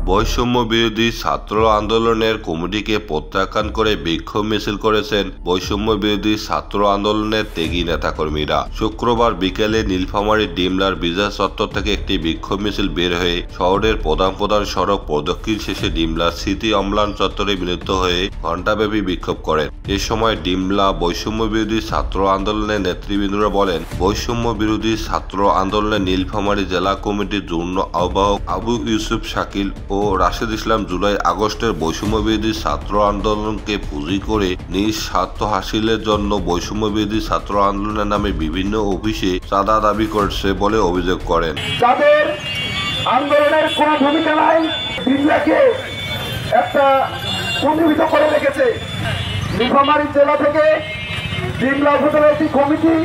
বৈষম্য বিরোধী ছাত্র আন্দোলনের কমিটিকে প্রত্যাখ্যান করে বিক্ষোভ মিছিল করেছেন বৈষম্য বিরোধী ছাত্র আন্দোলনের ত্যাগী নেতাকর্মীরা। শুক্রবার বিকেলে নীলফামারী ডিমলার বিজয় চত্বর থেকে একটি বিক্ষোভ মিছিল বের হয়ে শহরের প্রধান প্রধান সড়ক প্রদক্ষিণ শেষে ডিমলার স্মৃতি অম্লান চত্বরে মিলিত হয়ে ঘণ্টাব্যাপী বিক্ষোভ করেন। এ সময় ডিমলা বৈষম্য বিরোধী ছাত্র আন্দোলনের নেতৃবৃন্দরা বলেন, বৈষম্য বিরোধী ছাত্র আন্দোলনের নীলফামারী জেলা কমিটির যুগ্ম আহ্বায়ক আবু ইউসুফ শাকিল ও রাশেদ ইসলাম জুলাই আগস্টের বৈষম্য বিরোধী ছাত্র আন্দোলনকে পুঁজি করে নিজ স্বার্থ হাসিলের জন্য বৈষম্য বিরোধী ছাত্র আন্দোলনের নামে বিভিন্ন অফিসে চাঁদা দাবি করছে বলে অভিযোগ করেন। তাদের আন্দোলনের কোনো ভূমিকা নাই, ডিমলাকে একটা পণ্ডিত করে রেখেছে। নীলফামারী জেলা থেকে ডিমলা উপজেলার একটি কমিটি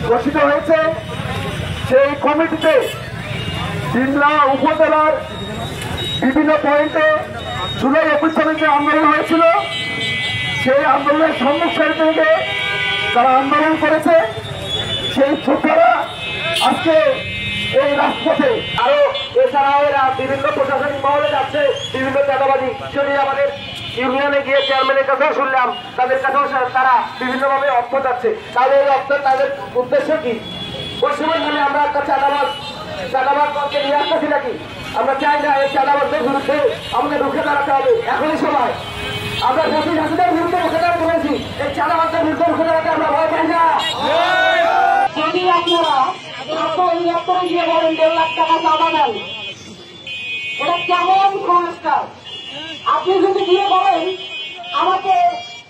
গঠিত হয়েছে। সেই কমিটিতে ডিমলা উপজেলার বিভিন্ন পয়েন্টে জুলাই ২১ যে আন্দোলন হয়েছিল, সেই আন্দোলনের সম্মুখ সারি থেকে যারা আন্দোলন করেছে সেই যোদ্ধারা আজকে এই রাজপথে। আরো এছাড়াও এরা বিভিন্ন প্রশাসনিক মহলে যাচ্ছে, বিভিন্ন চাঁদাবাজি আমাদের ইউনিয়নে গিয়ে চেয়ারম্যানের কাছেও শুনলাম, তাদের কাছেও তারা বিভিন্নভাবে অর্থ যাচ্ছে। তাহলে এই অর্থ তাদের উদ্দেশ্য কি? ওই সময় নামে আমরা একটা চাঁদাবাদকে নিয়ে আসতেছি নাকি? আমরা চাই না এই চাঁদাবাদদের বিরুদ্ধে আমাদের রুখে দাঁড়াতে হবে এখনই সময়। আমরা ফ্যাসিস্ট হাসিনার বিরুদ্ধে রুখে দাঁড়াতে বলেছি, এই চাঁদাবাদদের বিরুদ্ধে রুখে দাঁড়াতে আমরা ভয় পাই না। যদি আপনারা গিয়ে বলেন ১.৫ লাখ টাকা চাঁদা দেন, এটা কেমন সংস্কার? আপনি যদি গিয়ে বলেন আমাকে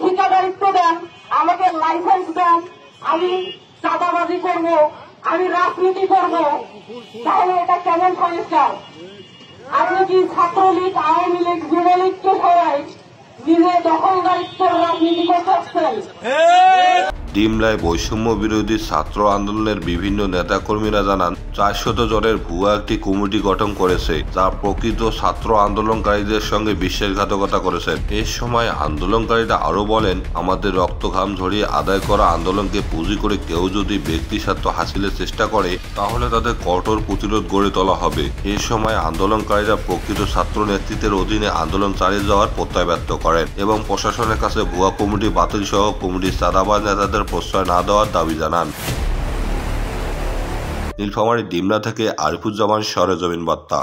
ঠিকাদারিত্ব দেন, আমাকে লাইসেন্স দেন, আমি চাঁদাবাজি করব, আমি রাজনীতি করব, তাহলে এটা কেমন সংস্কার? আপনি কি ছাত্রলীগ, আওয়ামী লীগ, যুবলীগকে সবাই নিজে দখলদারিত্বের রাজনীতি করতেছেন? ডিমলায় বৈষম্য বিরোধী ছাত্র আন্দোলনের বিভিন্ন নেতাকর্মীরা জানান, ৪০০ জনের ভুয়া একটি কমিটি গঠন করেছে, যা প্রকৃত ছাত্র আন্দোলনকারীদের সঙ্গে বিশ্বাসঘাতকতা করেছেন। এ সময় আন্দোলনকারীরা আরো বলেন, আমাদের রক্ত ঘাম ঝরিয়ে আদায় করা আন্দোলনকে পুঁজি করে কেউ যদি ব্যক্তি স্বার্থ হাসিলের চেষ্টা করে, তাহলে তাদের কঠোর প্রতিরোধ গড়ে তোলা হবে। এ সময় আন্দোলনকারীরা প্রকৃত ছাত্র নেতৃত্বের অধীনে আন্দোলন চালিয়ে যাওয়ার প্রত্যয় ব্যক্ত করেন এবং প্রশাসনের কাছে ভুয়া কমিটি বাতিল সহ কমিটির চাঁদাবাজ নেতাদের প্রশ্রয় না দেওয়ার দাবি জানান। নীলফামারী ডিমলা থেকে আরিফুজ্জামান, সরেজমিন বার্তা।